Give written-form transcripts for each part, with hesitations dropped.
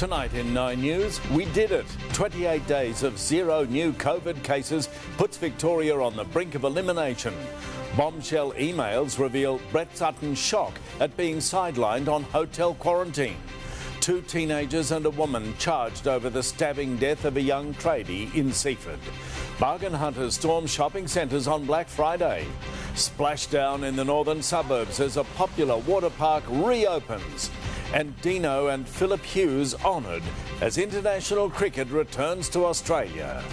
Tonight in 9 News, we did it. 28 days of zero new COVID cases puts Victoria on the brink of elimination. Bombshell emails reveal Brett Sutton's shock at being sidelined on hotel quarantine. 2 teenagers and a woman charged over the stabbing death of a young tradie in Seaford. Bargain hunters storm shopping centres on Black Friday. Splashdown in the northern suburbs as a popular water park reopens. And Dino and Philip Hughes honoured as international cricket returns to Australia.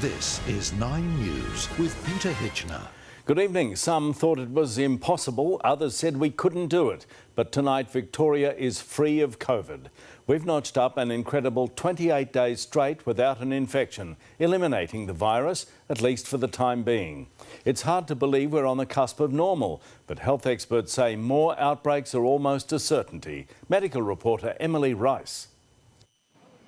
This is 9 News with Peter Hitchener. Good evening. Some thought it was impossible, others said we couldn't do it. But tonight Victoria is free of COVID. We've notched up an incredible 28 days straight without an infection, eliminating the virus, at least for the time being. It's hard to believe we're on the cusp of normal, but health experts say more outbreaks are almost a certainty. Medical reporter Emily Rice.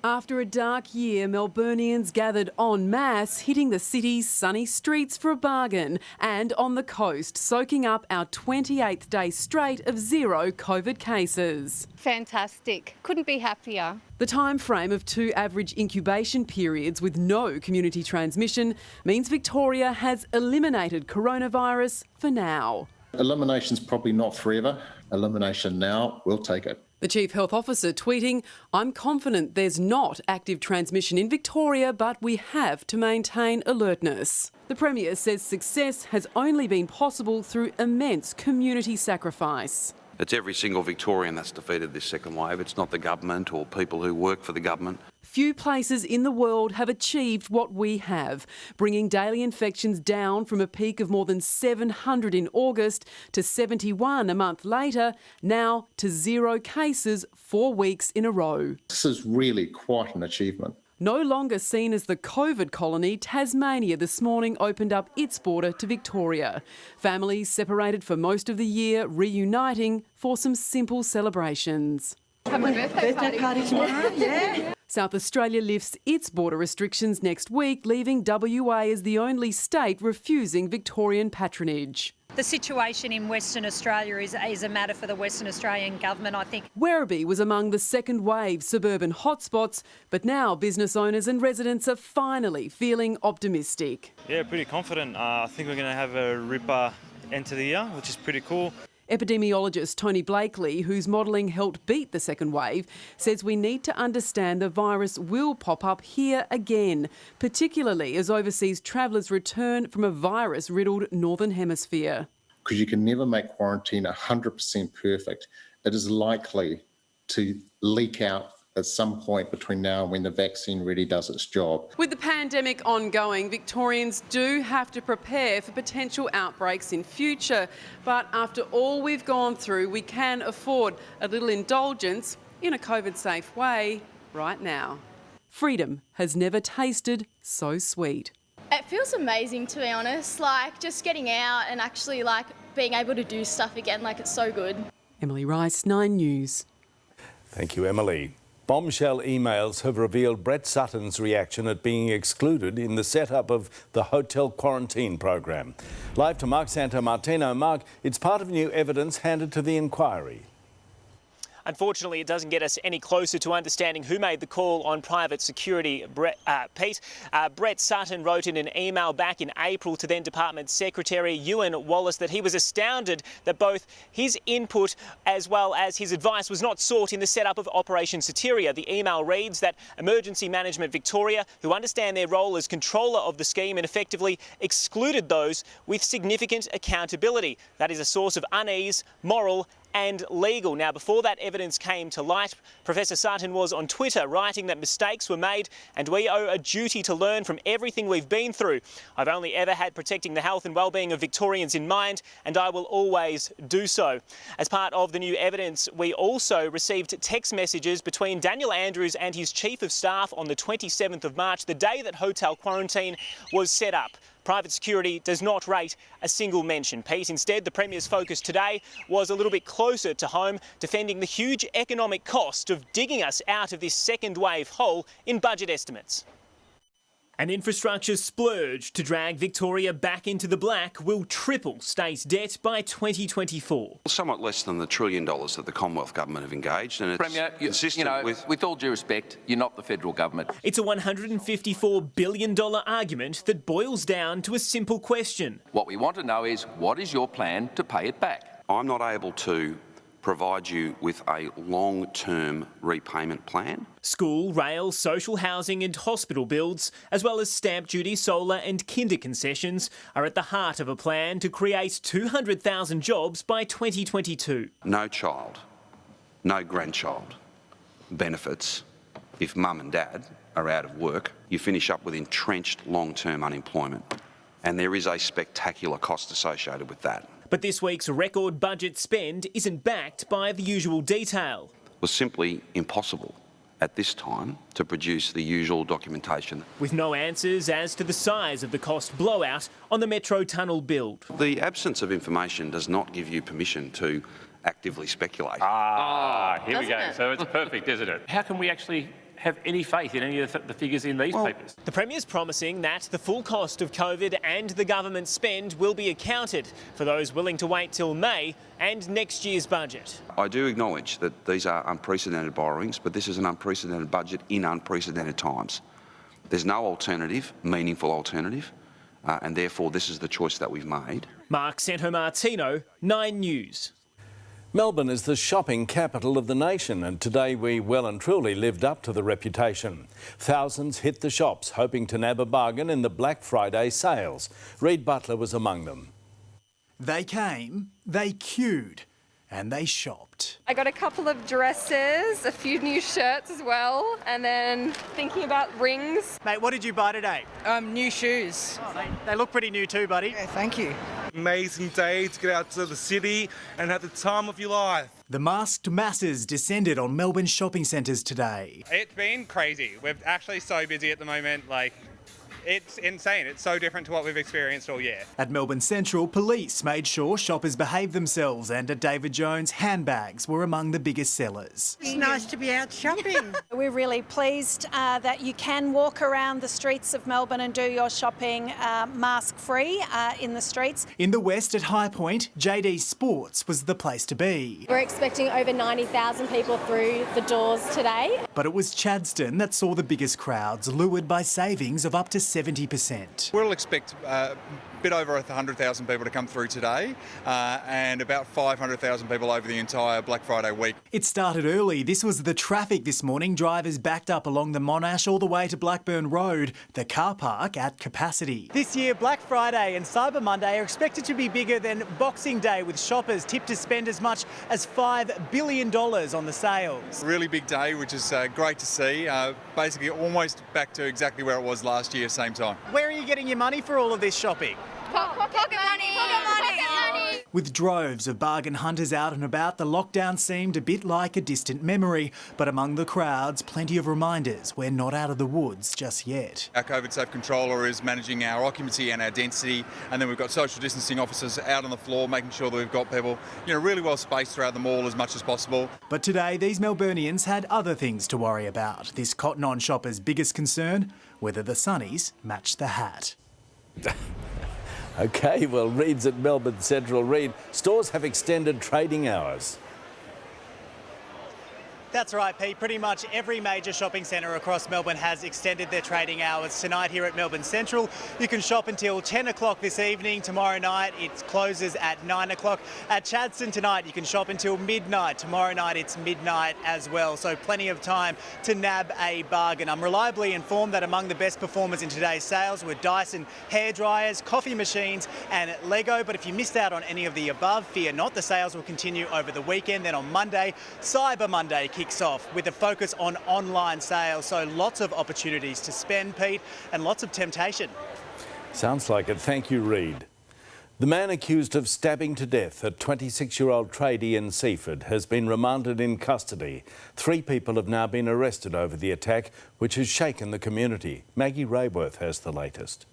After a dark year, Melburnians gathered en masse, hitting the city's sunny streets for a bargain, and on the coast, soaking up our 28th day straight of zero COVID cases. Fantastic. Couldn't be happier. The time frame of 2 average incubation periods with no community transmission means Victoria has eliminated coronavirus for now. Elimination's probably not forever. Elimination now, we'll take it. The Chief Health Officer tweeting, "I'm confident there's not active transmission in Victoria, but we have to maintain alertness." The Premier says success has only been possible through immense community sacrifice. It's every single Victorian that's defeated this second wave. It's not the government or people who work for the government. Few places in the world have achieved what we have, bringing daily infections down from a peak of more than 700 in August to 71 a month later, now to 0 cases 4 weeks in a row. This is really quite an achievement. No longer seen as the COVID colony, Tasmania this morning opened up its border to Victoria. Families separated for most of the year reuniting for some simple celebrations. Have a birthday party tomorrow, yeah. South Australia lifts its border restrictions next week, leaving WA as the only state refusing Victorian patronage. The situation in Western Australia is a matter for the Western Australian government, I think. Werribee was among the second wave suburban hotspots, but now business owners and residents are finally feeling optimistic. Yeah, pretty confident. I think we're going to have a ripper end to the year, which is pretty cool. Epidemiologist Tony Blakely, whose modelling helped beat the second wave, says we need to understand the virus will pop up here again, particularly as overseas travellers return from a virus-riddled Northern Hemisphere. Because you can never make quarantine 100% perfect. It is likely to leak out at some point between now and when the vaccine really does its job. With the pandemic ongoing, Victorians do have to prepare for potential outbreaks in future. But after all we've gone through, we can afford a little indulgence in a COVID-safe way right now. Freedom has never tasted so sweet. It feels amazing, to be honest, just getting out and actually being able to do stuff again, it's so good. Emily Rice, 9 News. Thank you, Emily. Bombshell emails have revealed Brett Sutton's reaction at being excluded in the setup of the hotel quarantine program. Live to Mark Santomartino. Mark, it's part of new evidence handed to the inquiry. Unfortunately, it doesn't get us any closer to understanding who made the call on private security, Pete. Brett Sutton wrote in an email back in April to then Department Secretary Ewan Wallace that he was astounded that both his input as well as his advice was not sought in the setup of Operation Soteria. The email reads that Emergency Management Victoria, who understand their role as controller of the scheme and effectively excluded those with significant accountability. That is a source of unease, moral and legal. Now, before that evidence came to light, Professor Sutton was on Twitter writing that mistakes were made and we owe a duty to learn from everything we've been through. I've only ever had protecting the health and well-being of Victorians in mind, and I will always do so. As part of the new evidence, we also received text messages between Daniel Andrews and his Chief of Staff on the 27th of March, the day that hotel quarantine was set up. Private security does not rate a single mention, Pete. Instead, the Premier's focus today was a little bit closer to home, defending the huge economic cost of digging us out of this second wave hole in budget estimates. An infrastructure splurge to drag Victoria back into the black will triple state debt by 2024. Somewhat less than the $1 trillion that the Commonwealth Government have engaged, and it's Premier, consistent with all due respect, you're not the federal government. It's a $154 billion argument that boils down to a simple question. What we want to know is, what is your plan to pay it back? I'm not able to provide you with a long-term repayment plan. School, rail, social housing and hospital builds, as well as stamp duty, solar and kinder concessions, are at the heart of a plan to create 200,000 jobs by 2022. No child, no grandchild benefits if mum and dad are out of work. You finish up with entrenched long-term unemployment, and there is a spectacular cost associated with that. But this week's record budget spend isn't backed by the usual detail. It was simply impossible at this time to produce the usual documentation. With no answers as to the size of the cost blowout on the Metro Tunnel build. The absence of information does not give you permission to actively speculate. Here we go. So it's perfect, isn't it? How can we actually have any faith in any of the figures in these papers? The Premier's promising that the full cost of COVID and the government spend will be accounted for those willing to wait till May and next year's budget. I do acknowledge that these are unprecedented borrowings, but this is an unprecedented budget in unprecedented times. There's no alternative, meaningful alternative, and therefore this is the choice that we've made. Mark Santomartino, 9 News. Melbourne is the shopping capital of the nation, and today we well and truly lived up to the reputation. Thousands hit the shops hoping to nab a bargain in the Black Friday sales. Reid Butler was among them. They came, they queued, and they shopped. I got a couple of dresses, a few new shirts as well, and then thinking about rings. Mate, what did you buy today? New shoes. Oh, they look pretty new too, buddy. Yeah, thank you. Amazing day to get out to the city and have the time of your life. The masked masses descended on Melbourne shopping centres today. It's been crazy. We're actually so busy at the moment, it's insane. It's so different to what we've experienced all year. At Melbourne Central, police made sure shoppers behaved themselves, and at David Jones, handbags were among the biggest sellers. It's nice to be out shopping. We're really pleased that you can walk around the streets of Melbourne and do your shopping mask-free in the streets. In the west at High Point, JD Sports was the place to be. We're expecting over 90,000 people through the doors today. But it was Chadstone that saw the biggest crowds, lured by savings of up to 70%. We'll expect a bit over 100,000 people to come through today and about 500,000 people over the entire Black Friday week. It started early. This was the traffic this morning. Drivers backed up along the Monash all the way to Blackburn Road, the car park at capacity. This year, Black Friday and Cyber Monday are expected to be bigger than Boxing Day, with shoppers tipped to spend as much as $5 billion on the sales. Really big day, which is great to see. Basically almost back to exactly where it was last year, same time. Where are you getting your money for all of this shopping? Pocket money. With droves of bargain hunters out and about, the lockdown seemed a bit like a distant memory. But among the crowds, plenty of reminders we're not out of the woods just yet. Our COVID safe controller is managing our occupancy and our density, and then we've got social distancing officers out on the floor making sure that we've got people, really well spaced throughout the mall as much as possible. But today, these Melburnians had other things to worry about. This Cotton On shopper's biggest concern, whether the sunnies match the hat. OK, well, Reid's at Melbourne Central. Reid, stores have extended trading hours. That's right, Pete. Pretty much every major shopping centre across Melbourne has extended their trading hours. Tonight here at Melbourne Central, you can shop until 10 o'clock this evening. Tomorrow night, it closes at 9 o'clock. At Chadstone tonight, you can shop until midnight. Tomorrow night, it's midnight as well. So plenty of time to nab a bargain. I'm reliably informed that among the best performers in today's sales were Dyson hairdryers, coffee machines and Lego. But if you missed out on any of the above, fear not. The sales will continue over the weekend. Then on Monday, Cyber Monday kicks off with a focus on online sales. So lots of opportunities to spend, Pete, and lots of temptation. Sounds like it. Thank you, Reid. The man accused of stabbing to death a 26-year-old tradie in Seaford has been remanded in custody. 3 people have now been arrested over the attack, which has shaken the community. Maggie Rayworth has the latest.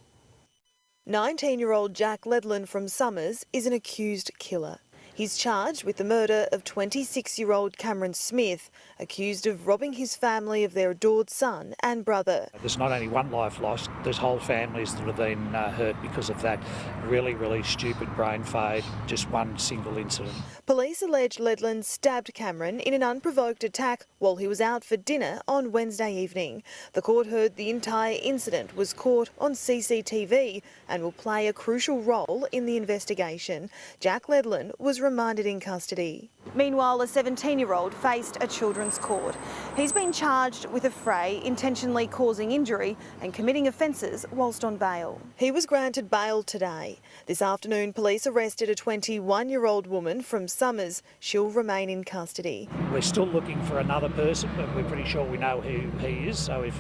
19-year-old Jack Ledlin from Summers is an accused killer. He's charged with the murder of 26-year-old Cameron Smith, accused of robbing his family of their adored son and brother. There's not only one life lost, there's whole families that have been hurt because of that really stupid brain fade, just one single incident. Police allege Ledland stabbed Cameron in an unprovoked attack while he was out for dinner on Wednesday evening. The court heard the entire incident was caught on CCTV and will play a crucial role in the investigation. Jack Ledland was remanded in custody. Meanwhile, a 17-year-old faced a children's court. He's been charged with a fray, intentionally causing injury and committing offences whilst on bail. He was granted bail today. This afternoon, police arrested a 21-year-old woman from Summers. She'll remain in custody. We're still looking for another person, but we're pretty sure we know who he is, so if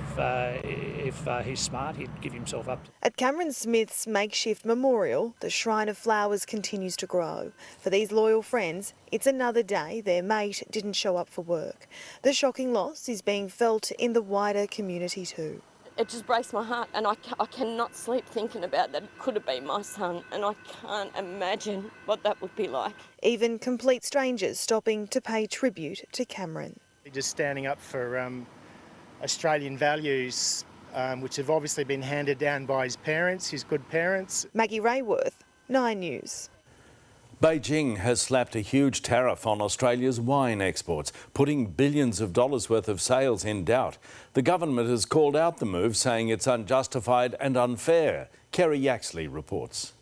he's smart, he'd give himself up. At Cameron Smith's makeshift memorial, the shrine of flowers continues to grow. For these loyal friends, it's another day their mate didn't show up for work. The shocking loss is being felt in the wider community too. It just breaks my heart, and I cannot sleep thinking about that. It could have been my son, and I can't imagine what that would be like. Even complete strangers stopping to pay tribute to Cameron. Just standing up for Australian values, which have obviously been handed down by his parents, his good parents. Maggie Rayworth, 9 News. Beijing has slapped a huge tariff on Australia's wine exports, putting billions of dollars worth of sales in doubt. The government has called out the move, saying it's unjustified and unfair. Kerry Yaxley reports.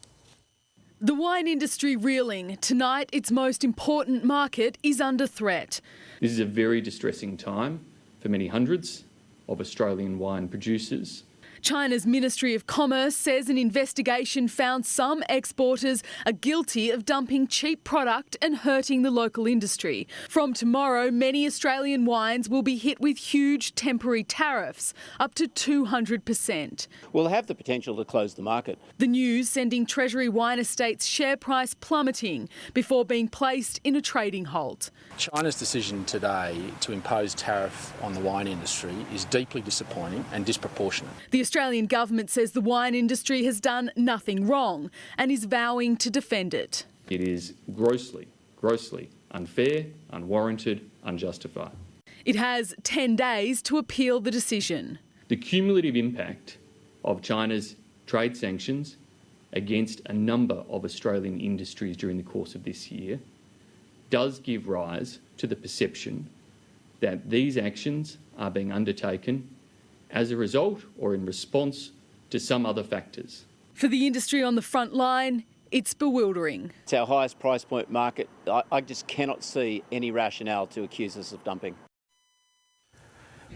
The wine industry reeling. Tonight, its most important market is under threat. This is a very distressing time for many hundreds of Australian wine producers. China's Ministry of Commerce says an investigation found some exporters are guilty of dumping cheap product and hurting the local industry. From tomorrow, many Australian wines will be hit with huge temporary tariffs, up to 200%. We'll have the potential to close the market. The news sending Treasury Wine Estates' share price plummeting before being placed in a trading halt. China's decision today to impose tariff on the wine industry is deeply disappointing and disproportionate. The Australian government says the wine industry has done nothing wrong and is vowing to defend it. It is grossly unfair, unwarranted, unjustified. It has 10 days to appeal the decision. The cumulative impact of China's trade sanctions against a number of Australian industries during the course of this year does give rise to the perception that these actions are being undertaken as a result or in response to some other factors. For the industry on the front line, it's bewildering. It's our highest price point market. I just cannot see any rationale to accuse us of dumping.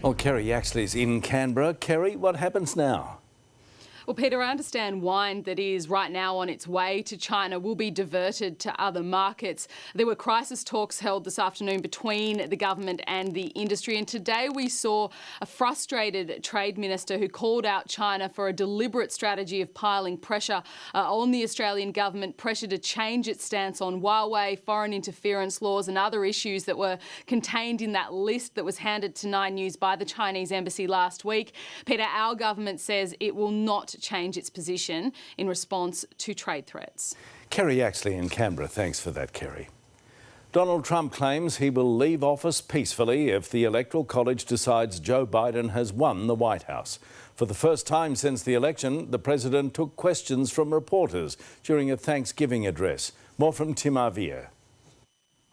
Well, Kerry Yaxley's in Canberra. Kerry, what happens now? Well, Peter, I understand wine that is right now on its way to China will be diverted to other markets. There were crisis talks held this afternoon between the government and the industry, and today we saw a frustrated trade minister who called out China for a deliberate strategy of piling pressure on the Australian government, pressure to change its stance on Huawei, foreign interference laws and other issues that were contained in that list that was handed to 9 News by the Chinese embassy last week. Peter, our government says it will not change its position in response to trade threats. Kerry Yaxley in Canberra. Thanks for that, Kerry. Donald Trump claims he will leave office peacefully if the Electoral College decides Joe Biden has won the White House. For the first time since the election, the president took questions from reporters during a Thanksgiving address. More from Tim Arvia.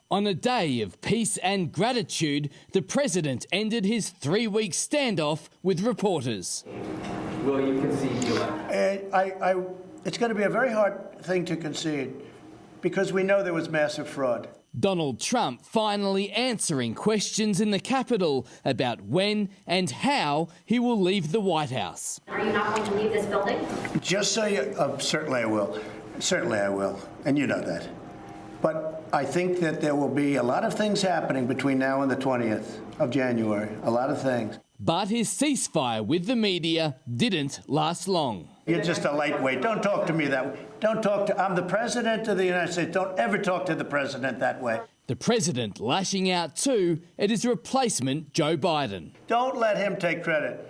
On a day of peace and gratitude, the president ended his 3-week standoff with reporters. Will you concede to it's going to be a very hard thing to concede because we know there was massive fraud. Donald Trump finally answering questions in the Capitol about when and how he will leave the White House. Are you not going to leave this building? Just so you... certainly I will. Certainly I will. And you know that. But I think that there will be a lot of things happening between now and the 20th of January. A lot of things. But his ceasefire with the media didn't last long. You're just a lightweight. Don't talk to me that way. I'm the president of the United States. Don't ever talk to the president that way. The president lashing out too at his replacement, Joe Biden. Don't let him take credit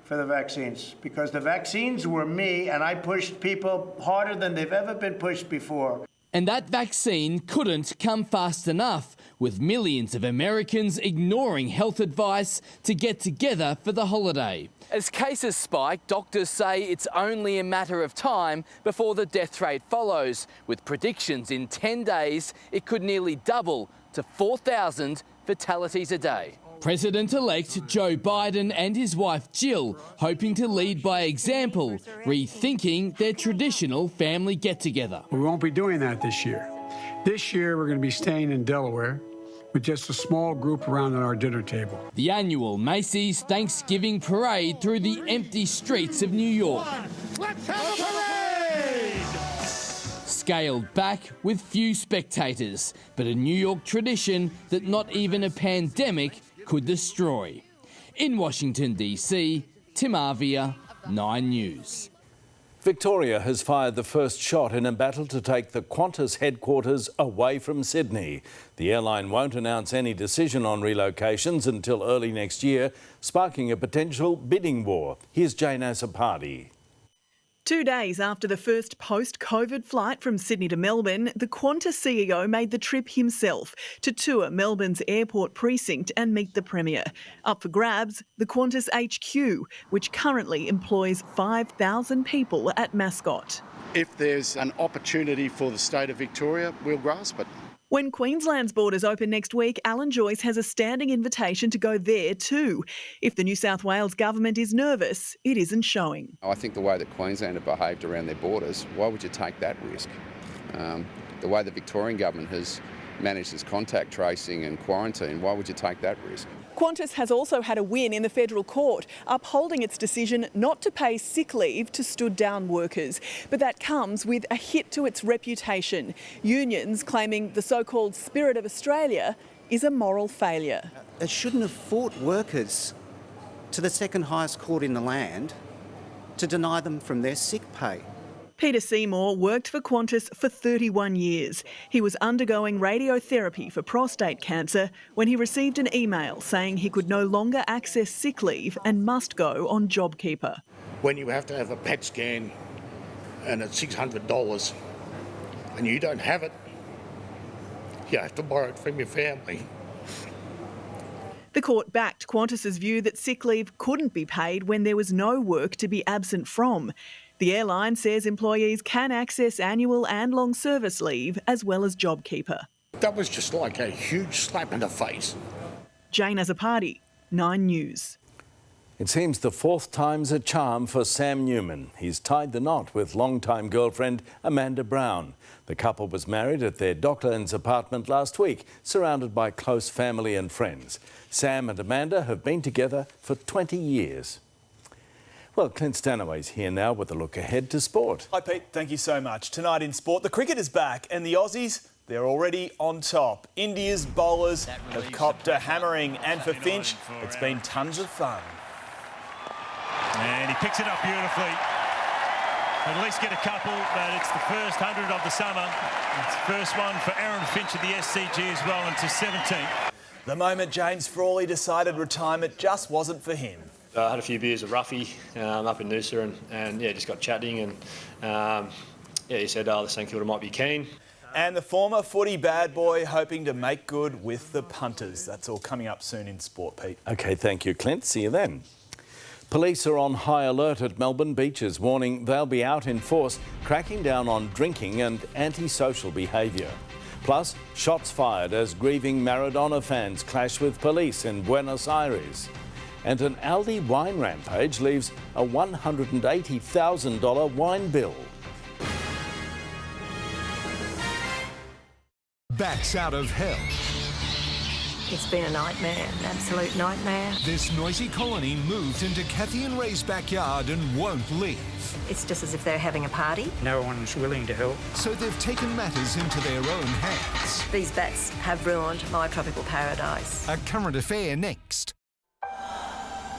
for the vaccines, because the vaccines were me, and I pushed people harder than they've ever been pushed before. And that vaccine couldn't come fast enough, with millions of Americans ignoring health advice to get together for the holiday. As cases spike, doctors say it's only a matter of time before the death rate follows, with predictions in 10 days it could nearly double to 4,000 fatalities a day. President-elect Joe Biden and his wife Jill hoping to lead by example, rethinking their traditional family get-together. We won't be doing that this year. This year we're going to be staying in Delaware with just a small group around at our dinner table. The annual Macy's Thanksgiving Parade through the empty streets of New York. Let's have a parade! Scaled back with few spectators, but a New York tradition that not even a pandemic could destroy. In Washington, D.C., Tim Avia, 9 News. Victoria has fired the first shot in a battle to take the Qantas headquarters away from Sydney. The airline won't announce any decision on relocations until early next year, sparking a potential bidding war. Here's Jane Azzopardi. 2 days after the first post-COVID flight from Sydney to Melbourne, the Qantas CEO made the trip himself to tour Melbourne's airport precinct and meet the Premier. Up for grabs, the Qantas HQ, which currently employs 5,000 people at Mascot. If there's an opportunity for the state of Victoria, we'll grasp it. When Queensland's borders open next week, Alan Joyce has a standing invitation to go there too. If the New South Wales government is nervous, it isn't showing. I think the way that Queensland have behaved around their borders, why would you take that risk? The way the Victorian government has managed its contact tracing and quarantine, why would you take that risk? Qantas has also had a win in the federal court, upholding its decision not to pay sick leave to stood-down workers. But that comes with a hit to its reputation. Unions claiming the so-called spirit of Australia is a moral failure. It shouldn't have fought workers to the second highest court in the land to deny them from their sick pay. Peter Seymour worked for Qantas for 31 years. He was undergoing radiotherapy for prostate cancer when he received an email saying he could no longer access sick leave and must go on JobKeeper. When you have to have a PET scan and it's $600 and you don't have it, you have to borrow it from your family. The court backed Qantas's view that sick leave couldn't be paid when there was no work to be absent from. The airline says employees can access annual and long service leave as well as JobKeeper. That was just like a huge slap in the face. Jane Azzopardi, 9 News. It seems the fourth time's a charm for Sam Newman. He's tied the knot with longtime girlfriend Amanda Brown. The couple was married at their Docklands apartment last week, surrounded by close family and friends. Sam and Amanda have been together for 20 years. Well, Clint Stanaway's here now with a look ahead to sport. Hi, Pete. Thank you so much. Tonight in sport, the cricket is back and the Aussies, they're already on top. India's bowlers have copped a hammering, and for Finch, it's been tons of fun. And he picks it up beautifully. At least get a couple, but it's the first 100 of the summer. It's the first one for Aaron Finch at the SCG as well, into 17th. The moment James Frawley decided retirement just wasn't for him. I had a few beers with Ruffy up in Noosa and yeah, just got chatting and yeah, he said, the St Kilda might be keen. And the former footy bad boy hoping to make good with the punters. That's all coming up soon in sport, Pete. OK, thank you, Clint. See you then. Police are on high alert at Melbourne beaches, warning they'll be out in force, cracking down on drinking and antisocial behaviour. Plus, shots fired as grieving Maradona fans clash with police in Buenos Aires. And an Aldi wine rampage leaves a $180,000 wine bill. Bats out of hell. It's been a nightmare, an absolute nightmare. This noisy colony moved into Kathy and Ray's backyard and won't leave. It's just as if they're having a party. No one's willing to help. So they've taken matters into their own hands. These bats have ruined my tropical paradise. A current affair next.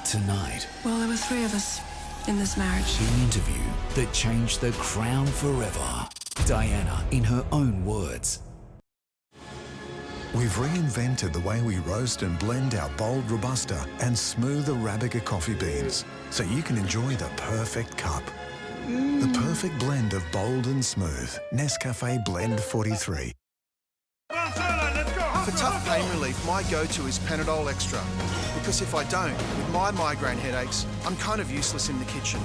Tonight. Well, there were 3 of us in this marriage. The interview that changed the crown forever. Diana, in her own words. We've reinvented the way we roast and blend our bold Robusta and smooth Arabica coffee beans, so you can enjoy the perfect cup. The perfect blend of bold and smooth. Nescafe Blend 43. For tough pain relief, my go-to is Panadol Extra. Because if I don't, with my migraine headaches, I'm kind of useless in the kitchen.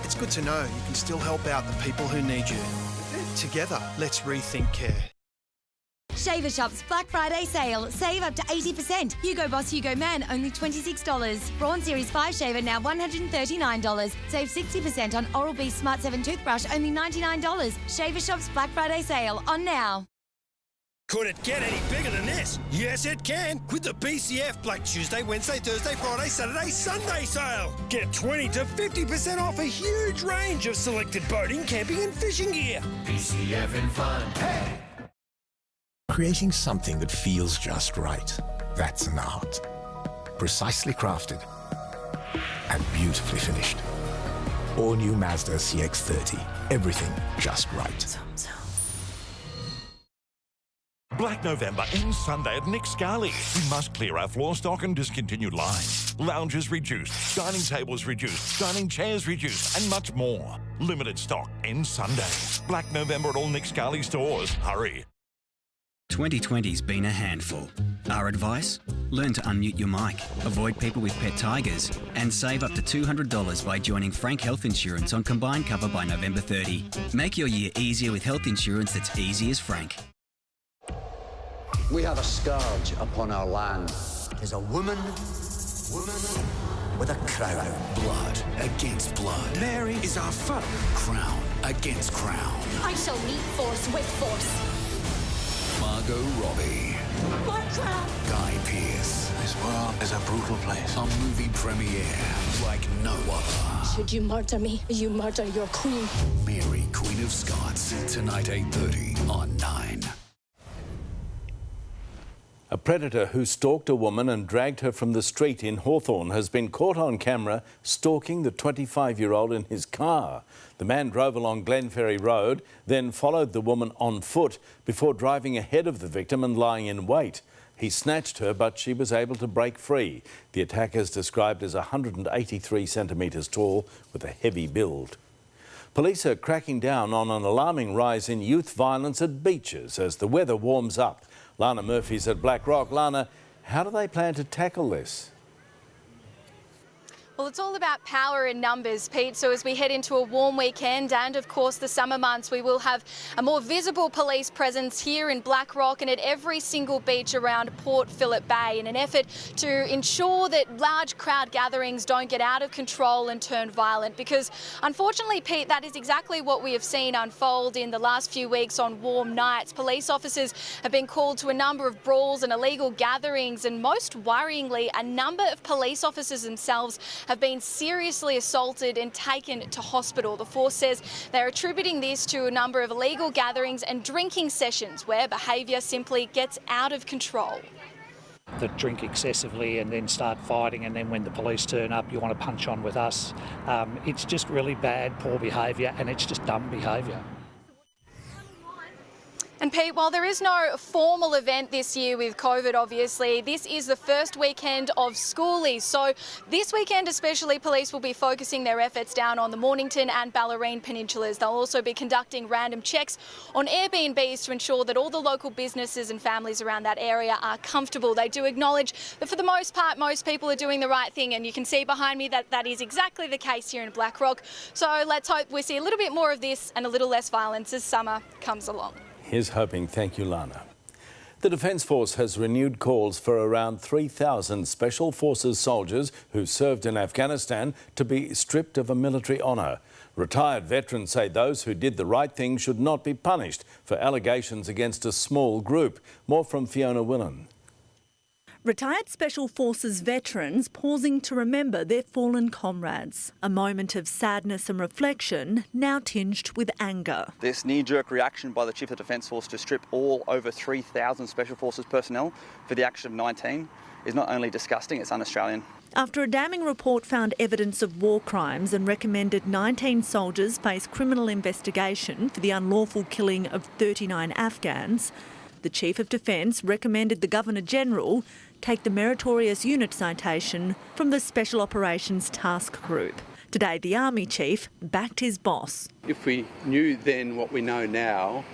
It's good to know you can still help out the people who need you. Together, let's rethink care. Shaver Shop's Black Friday sale. Save up to 80%. Hugo Boss Hugo Man, only $26. Braun Series 5 shaver, now $139. Save 60% on Oral-B Smart 7 toothbrush, only $99. Shaver Shop's Black Friday sale, on now. Could it get any bigger than this? Yes, it can. With the BCF Black Tuesday, Wednesday, Thursday, Friday, Saturday, Sunday sale. Get 20 to 50% off a huge range of selected boating, camping and fishing gear. BCF and fun. Hey! Creating something that feels just right. That's an art. Precisely crafted and beautifully finished. All new Mazda CX-30. Everything just right. Black November ends Sunday at Nick Scali. We must clear our floor stock and discontinued lines. Lounges reduced, dining tables reduced, dining chairs reduced, and much more. Limited stock ends Sunday. Black November at all Nick Scali stores. Hurry. 2020's been a handful. Our advice? Learn to unmute your mic, avoid people with pet tigers, and save up to $200 by joining Frank Health Insurance on combined cover by November 30. Make your year easier with health insurance that's easy as Frank. We have a scourge upon our land. There's a woman with a crown. Blood against blood. Mary is our foe. Crown against crown. I shall meet force with force. Margot Robbie. My crown. Guy Pearce. This world is a brutal place. A movie premiere like no other. Should you murder me, you murder your queen. Mary, Queen of Scots. Tonight, 8:30 on 9. A predator who stalked a woman and dragged her from the street in Hawthorne has been caught on camera stalking the 25-year-old in his car. The man drove along Glenferrie Road, then followed the woman on foot before driving ahead of the victim and lying in wait. He snatched her, but she was able to break free. The attacker is described as 183 centimetres tall with a heavy build. Police are cracking down on an alarming rise in youth violence at beaches as the weather warms up. Lana Murphy's at Black Rock. Lana, how do they plan to tackle this? Well, it's all about power in numbers, Pete. So as we head into a warm weekend and, of course, the summer months, we will have a more visible police presence here in Black Rock and at every single beach around Port Phillip Bay in an effort to ensure that large crowd gatherings don't get out of control and turn violent. Because, unfortunately, Pete, that is exactly what we have seen unfold in the last few weeks on warm nights. Police officers have been called to a number of brawls and illegal gatherings, and most worryingly, a number of police officers themselves have been seriously assaulted and taken to hospital. The force says they're attributing this to a number of illegal gatherings and drinking sessions where behaviour simply gets out of control. That drink excessively and then start fighting, and then when the police turn up you want to punch on with us. It's just really bad, poor behaviour, and it's just dumb behaviour. And Pete, while there is no formal event this year with COVID, obviously, this is the first weekend of schoolies. So this weekend especially, police will be focusing their efforts down on the Mornington and Ballerine peninsulas. They'll also be conducting random checks on Airbnbs to ensure that all the local businesses and families around that area are comfortable. They do acknowledge that for the most part, most people are doing the right thing, and you can see behind me that that is exactly the case here in Black Rock. So let's hope we see a little bit more of this and a little less violence as summer comes along. Here's hoping. Thank you, Lana. The Defence Force has renewed calls for around 3,000 Special Forces soldiers who served in Afghanistan to be stripped of a military honour. Retired veterans say those who did the right thing should not be punished for allegations against a small group. More from Fiona Willan. Retired Special Forces veterans pausing to remember their fallen comrades. A moment of sadness and reflection, now tinged with anger. This knee-jerk reaction by the Chief of the Defence Force to strip all over 3,000 Special Forces personnel for the action of 19 is not only disgusting, it's un-Australian. After a damning report found evidence of war crimes and recommended 19 soldiers face criminal investigation for the unlawful killing of 39 Afghans, the Chief of Defence recommended the Governor-General take the meritorious unit citation from the Special Operations Task Group. Today, the Army Chief backed his boss. If we knew then what we know now,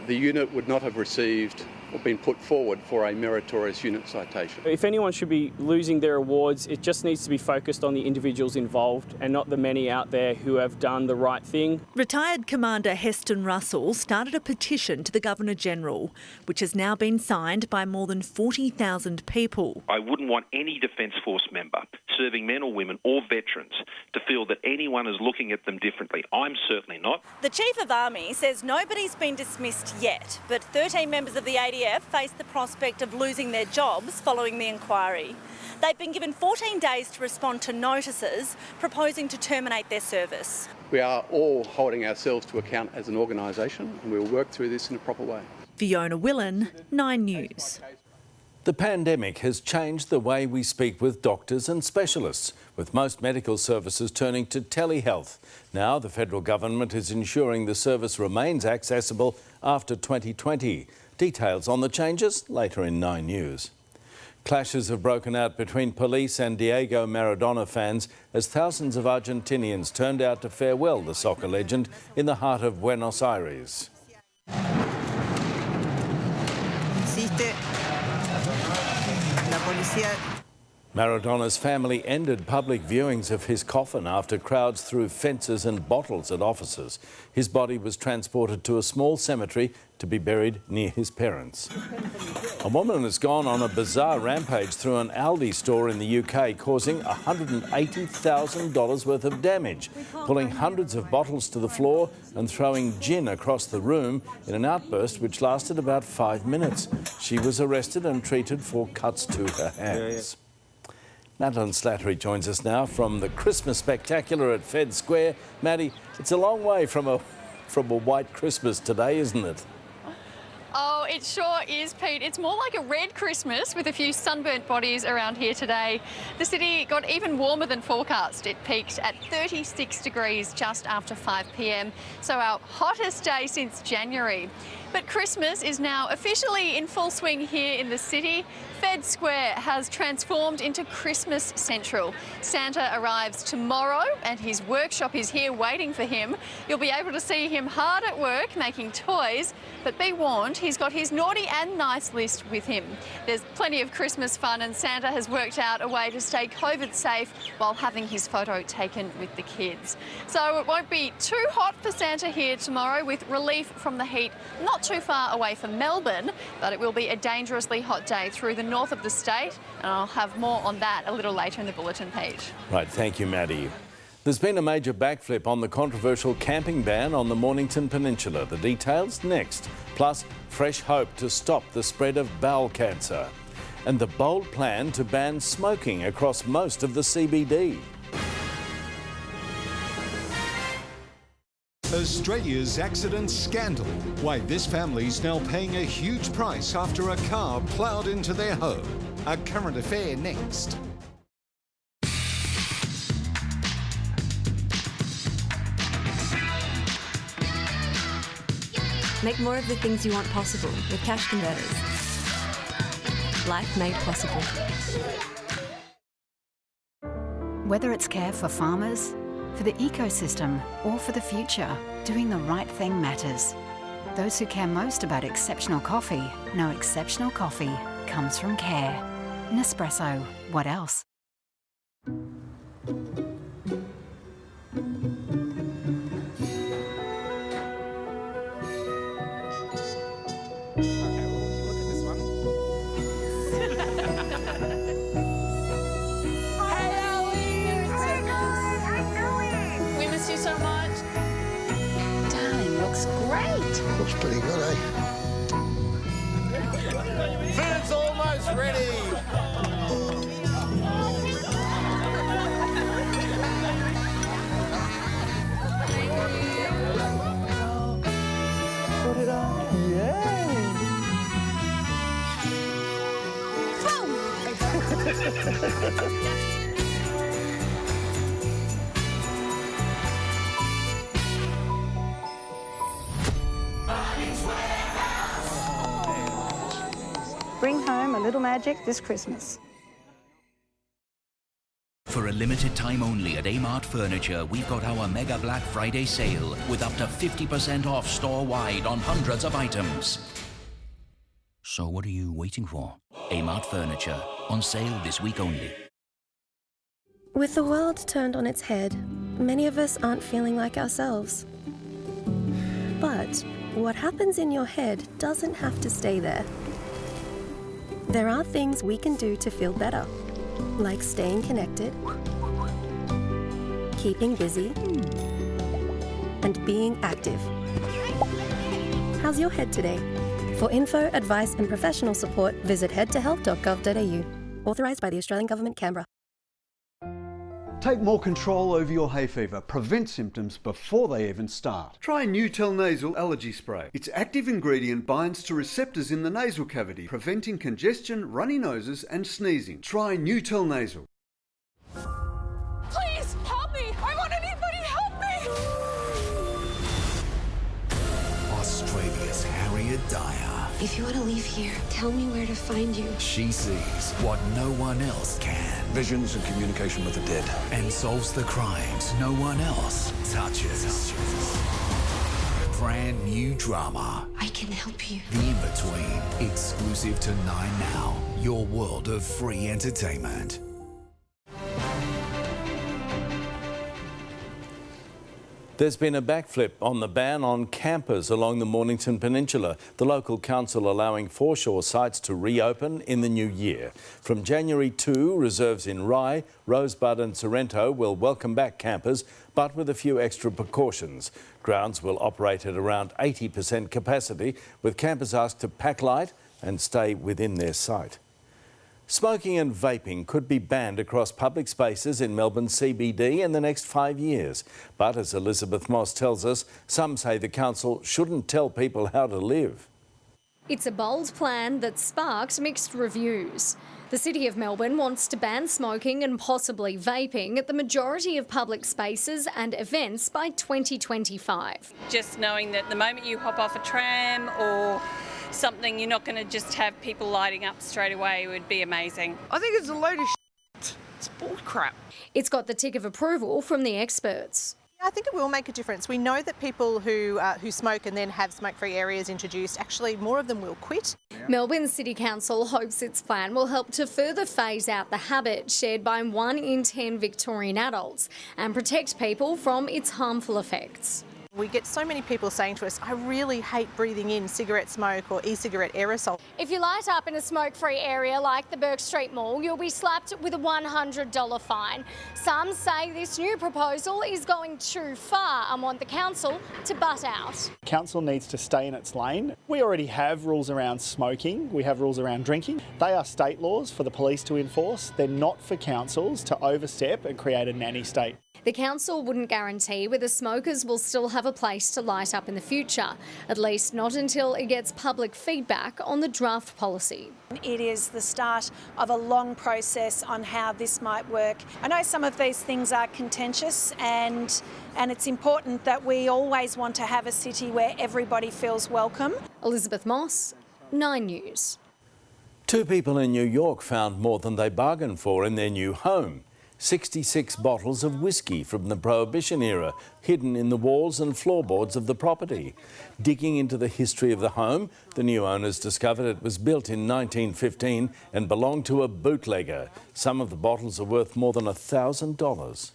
the unit would not have received or been put forward for a meritorious unit citation. If anyone should be losing their awards, it just needs to be focused on the individuals involved and not the many out there who have done the right thing. Retired Commander Heston Russell started a petition to the Governor-General, which has now been signed by more than 40,000 people. I wouldn't want any Defence Force member, serving men or women or veterans, to feel that anyone is looking at them differently. I'm certainly not. The Chief of Army says nobody's been dismissed yet, but 13 members of the ADF face the prospect of losing their jobs following the inquiry. They've been given 14 days to respond to notices proposing to terminate their service. We are all holding ourselves to account as an organisation, and we will work through this in a proper way. Fiona Willan, 9 News. The pandemic has changed the way we speak with doctors and specialists, with most medical services turning to telehealth. Now the federal government is ensuring the service remains accessible after 2020. Details on the changes later in 9 News. Clashes have broken out between police and Diego Maradona fans as thousands of Argentinians turned out to farewell the soccer legend in the heart of Buenos Aires. Maradona's family ended public viewings of his coffin after crowds threw fences and bottles at officers. His body was transported to a small cemetery to be buried near his parents. A woman has gone on a bizarre rampage through an Aldi store in the UK, causing $180,000 worth of damage, pulling hundreds of bottles to the floor and throwing gin across the room in an outburst which lasted about 5 minutes. She was arrested and treated for cuts to her hands. Madeline Slattery joins us now from the Christmas Spectacular at Fed Square. Maddie, it's a long way from a white Christmas today, isn't it? Oh, it sure is, Pete. It's more like a red Christmas with a few sunburnt bodies around here today. The city got even warmer than forecast. It peaked at 36 degrees just after 5 p.m, so our hottest day since January. But Christmas is now officially in full swing here in the city. Fed Square has transformed into Christmas Central. Santa arrives tomorrow and his workshop is here waiting for him. You'll be able to see him hard at work making toys, but be warned, he's got his naughty and nice list with him. There's plenty of Christmas fun and Santa has worked out a way to stay COVID safe while having his photo taken with the kids. So it won't be too hot for Santa here tomorrow, with relief from the heat not too far away from Melbourne, but it will be a dangerously hot day through the north of the state, and I'll have more on that a little later in the Bulletin page. Right, thank you, Maddie. There's been a major backflip on the controversial camping ban on the Mornington Peninsula. The details next. Plus, fresh hope to stop the spread of bowel cancer. And the bold plan to ban smoking across most of the CBD. Australia's accident scandal. Why this family's now paying a huge price after a car ploughed into their home. A current affair next. Make more of the things you want possible with Cash Converters. Life made possible. Whether it's care for farmers, for the ecosystem, or for the future, doing the right thing matters. Those who care most about exceptional coffee know exceptional coffee comes from care. Nespresso, what else? You so much. Darling, looks great. Looks pretty good, eh? Food's almost ready. Put it on. Yay! Boom! Bring home a little magic this Christmas. For a limited time only at Amart Furniture, we've got our Mega Black Friday sale with up to 50% off store-wide on hundreds of items. So what are you waiting for? Amart Furniture, on sale this week only. With the world turned on its head, many of us aren't feeling like ourselves. But what happens in your head doesn't have to stay there. There are things we can do to feel better, like staying connected, keeping busy, and being active. How's your head today? For info, advice and professional support, visit headtohealth.gov.au. Authorised by the Australian Government, Canberra. Take more control over your hay fever. Prevent symptoms before they even start. Try Nutel Nasal Allergy Spray. Its active ingredient binds to receptors in the nasal cavity, preventing congestion, runny noses and sneezing. Try Nutel Nasal. Please, help me! I want anybody help me! Australia's Harriet Dyer. If you want to leave here, tell me where to find you. She sees what no one else can. Visions and communication with the dead. And solves the crimes no one else touches. Brand new drama. I can help you. The In-Between. Exclusive to 9 Now. Your world of free entertainment. There's been a backflip on the ban on campers along the Mornington Peninsula. The local council allowing foreshore sites to reopen in the new year. From January 2, reserves in Rye, Rosebud and Sorrento will welcome back campers, but with a few extra precautions. Grounds will operate at around 80% capacity, with campers asked to pack light and stay within their site. Smoking and vaping could be banned across public spaces in Melbourne CBD in the next 5 years. But as Elizabeth Moss tells us, some say the council shouldn't tell people how to live. It's a bold plan that sparked mixed reviews. The City of Melbourne wants to ban smoking and possibly vaping at the majority of public spaces and events by 2025. Just knowing that the moment you hop off a tram or something, you're not going to just have people lighting up straight away would be amazing. I think it's a load of shit. It's bull crap. It's got the tick of approval from the experts. I think it will make a difference. We know that people who smoke and then have smoke-free areas introduced, actually more of them will quit. Melbourne City Council hopes its plan will help to further phase out the habit shared by 1 in 10 Victorian adults and protect people from its harmful effects. We get so many people saying to us, I really hate breathing in cigarette smoke or e-cigarette aerosol. If you light up in a smoke-free area like the Burke Street Mall, you'll be slapped with a $100 fine. Some say this new proposal is going too far and want the council to butt out. Council needs to stay in its lane. We already have rules around smoking, we have rules around drinking. They are state laws for the police to enforce. They're not for councils to overstep and create a nanny state. The council wouldn't guarantee whether smokers will still have a place to light up in the future, at least not until it gets public feedback on the draft policy. It is the start of a long process on how this might work. I know some of these things are contentious and it's important that we always want to have a city where everybody feels welcome. Elizabeth Moss, 9 News. 2 people in New York found more than they bargained for in their new home. 66 bottles of whiskey from the Prohibition era hidden in the walls and floorboards of the property. Digging into the history of the home, the new owners discovered it was built in 1915 and belonged to a bootlegger. Some of the bottles are worth more than $1,000.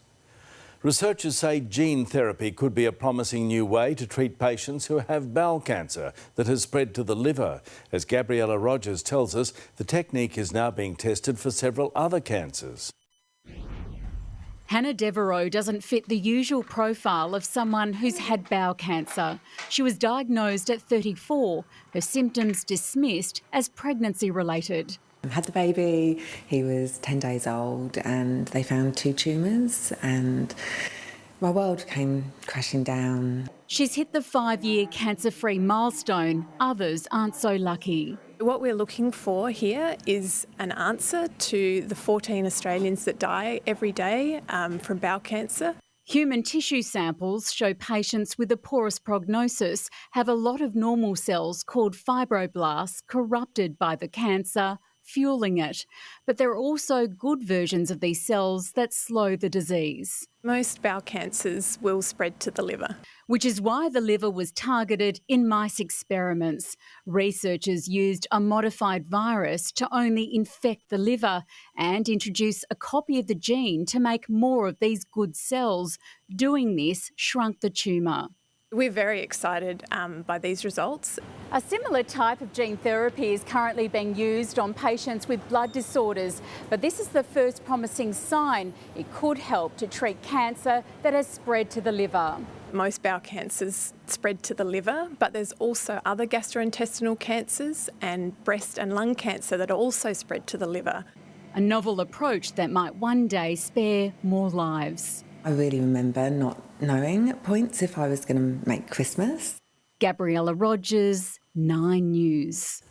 Researchers say gene therapy could be a promising new way to treat patients who have bowel cancer that has spread to the liver. As Gabriella Rogers tells us, the technique is now being tested for several other cancers. Hannah Devereaux doesn't fit the usual profile of someone who's had bowel cancer. She was diagnosed at 34, her symptoms dismissed as pregnancy-related. I had the baby, he was 10 days old, and they found 2 tumours and my world came crashing down. She's hit the 5-year cancer-free milestone. Others aren't so lucky. What we're looking for here is an answer to the 14 Australians that die every day from bowel cancer. Human tissue samples show patients with the poorest prognosis have a lot of normal cells called fibroblasts corrupted by the cancer, fueling it. But there are also good versions of these cells that slow the disease. Most bowel cancers will spread to the liver. Which is why the liver was targeted in mice experiments. Researchers used a modified virus to only infect the liver and introduce a copy of the gene to make more of these good cells. Doing this shrunk the tumour. We're very excited by these results. A similar type of gene therapy is currently being used on patients with blood disorders, but this is the first promising sign it could help to treat cancer that has spread to the liver. Most bowel cancers spread to the liver, but there's also other gastrointestinal cancers and breast and lung cancer that also spread to the liver. A novel approach that might one day spare more lives. I really remember not knowing at points if I was going to make Christmas. Gabriella Rogers, 9 News.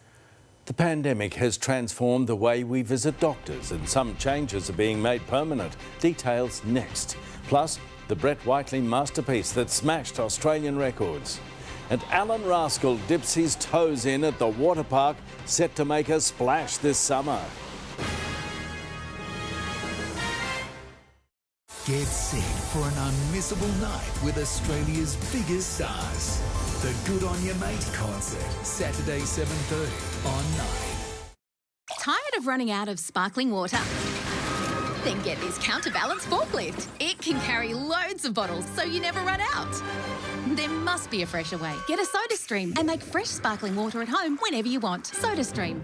The pandemic has transformed the way we visit doctors, and some changes are being made permanent. Details next. Plus, the Brett Whiteley masterpiece that smashed Australian records. And Alan Rascal dips his toes in at the water park, set to make a splash this summer. Get set for an unmissable night with Australia's biggest stars. The Good On Your Mate concert, Saturday 7:30 on 9. Tired of running out of sparkling water? Then get this counterbalance forklift. It can carry loads of bottles so you never run out. There must be a fresher way. Get a SodaStream and make fresh sparkling water at home whenever you want. SodaStream.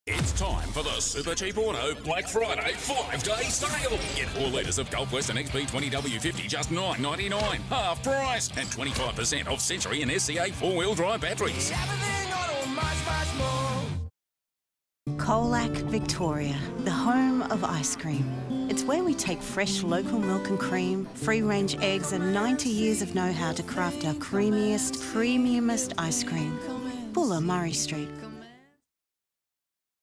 It's time for the Super Cheap Auto Black Friday 5-day sale. Get 4 litres of Gulf Western XP20 W50 just $9.99, half price, and 25% off Century and SCA 4-wheel drive batteries. Colac, Victoria, the home of ice cream. It's where we take fresh local milk and cream, free-range eggs and 90 years of know-how to craft our creamiest, premiumest ice cream. Bulla Murray Street.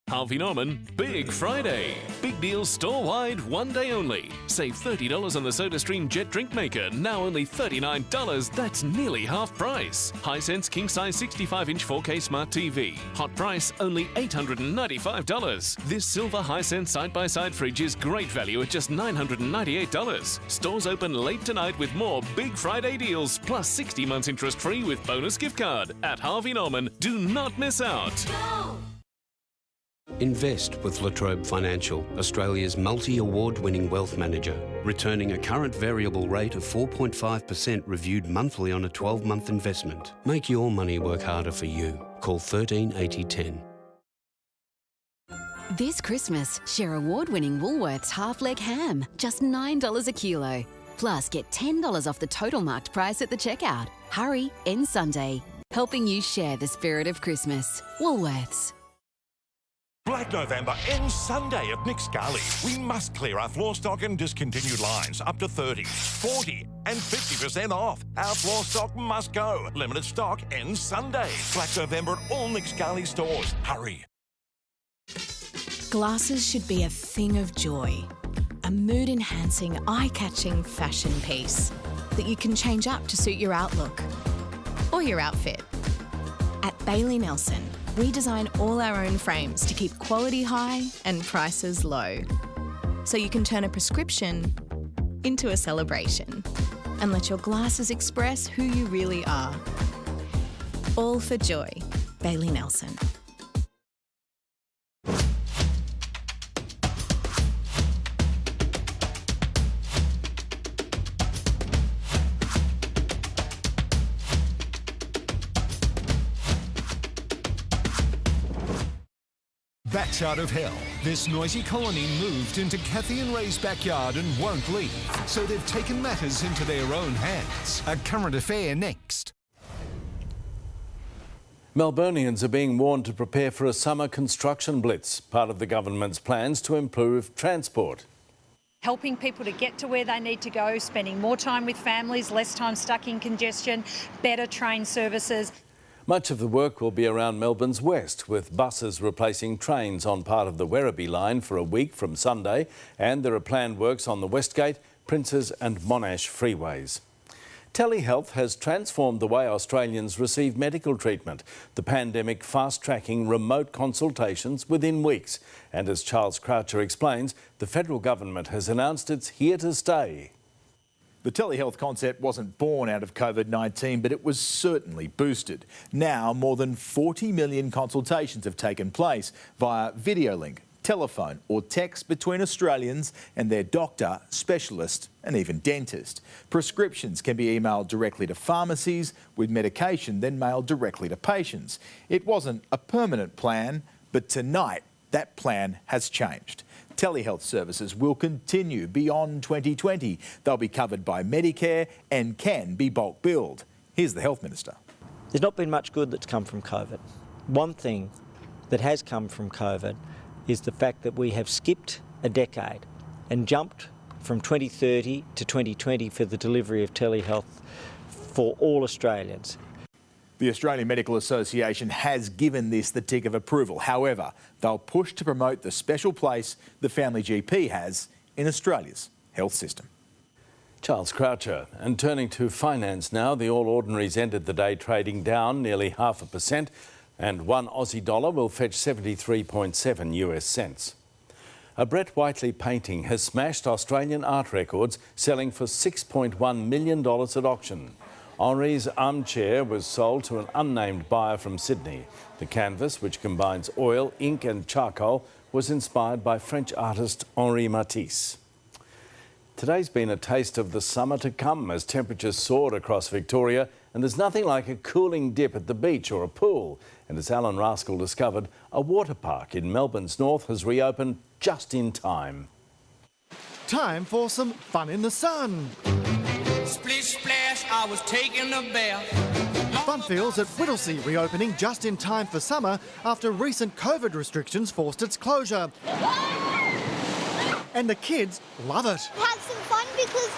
Harvey Norman Big Friday. Big deals store-wide, one day only. Save $30 on the SodaStream Jet Drink Maker, now only $39. That's nearly half price. Hisense King Size 65-inch 4K Smart TV. Hot price, only $895. This silver Hisense side-by-side fridge is great value at just $998. Stores open late tonight with more Big Friday deals, plus 60 months interest-free with bonus gift card. At Harvey Norman, do not miss out. Go! Invest with Latrobe Financial, Australia's multi-award-winning wealth manager, returning a current variable rate of 4.5% reviewed monthly on a 12-month investment. Make your money work harder for you. Call 138010. This Christmas, share award-winning Woolworths half-leg ham, just $9 a kilo. Plus, get $10 off the total marked price at the checkout. Hurry, end Sunday. Helping you share the spirit of Christmas. Woolworths. Black November ends Sunday at Nick Scali. We must clear our floor stock and discontinued lines up to 30, 40 and 50% off. Our floor stock must go. Limited stock ends Sunday. Black November at all Nick Scali stores. Hurry. Glasses should be a thing of joy. A mood-enhancing, eye-catching fashion piece that you can change up to suit your outlook or your outfit. At Bailey Nelson, we design all our own frames to keep quality high and prices low. So you can turn a prescription into a celebration and let your glasses express who you really are. All for joy. Bailey Nelson. Bats out of hell. This noisy colony moved into Kathy and Ray's backyard and won't leave, so they've taken matters into their own hands. A current affair next. Melburnians are being warned to prepare for a summer construction blitz, part of the government's plans to improve transport. Helping people to get to where they need to go, spending more time with families, less time stuck in congestion, better train services. Much of the work will be around Melbourne's west, with buses replacing trains on part of the Werribee line for a week from Sunday, and there are planned works on the Westgate, Princes and Monash freeways. Telehealth has transformed the way Australians receive medical treatment, the pandemic fast-tracking remote consultations within weeks. And as Charles Croucher explains, the federal government has announced it's here to stay. The telehealth concept wasn't born out of COVID-19, but it was certainly boosted. Now, more than 40 million consultations have taken place via video link, telephone or text between Australians and their doctor, specialist and even dentist. Prescriptions can be emailed directly to pharmacies, with medication then mailed directly to patients. It wasn't a permanent plan, but tonight that plan has changed. Telehealth services will continue beyond 2020. They'll be covered by Medicare and can be bulk billed. Here's the Health Minister. There's not been much good that's come from COVID. One thing that has come from COVID is the fact that we have skipped a decade and jumped from 2030 to 2020 for the delivery of telehealth for all Australians. The Australian Medical Association has given this the tick of approval. However, they'll push to promote the special place the family GP has in Australia's health system. Charles Croucher. And turning to finance now, the All Ordinaries ended the day trading down nearly 0.5%, and one Aussie dollar will fetch 73.7 US cents. A Brett Whiteley painting has smashed Australian art records, selling for $6.1 million at auction. Henri's armchair was sold to an unnamed buyer from Sydney. The canvas, which combines oil, ink and charcoal, was inspired by French artist Henri Matisse. Today's been a taste of the summer to come as temperatures soared across Victoria, and there's nothing like a cooling dip at the beach or a pool. And as Alan Raskell discovered, a water park in Melbourne's north has reopened just in time. Time for some fun in the sun. Splish splash, I was taking a bath. Funfields at Whittlesea reopening just in time for summer after recent COVID restrictions forced its closure. And the kids love it. Had some fun because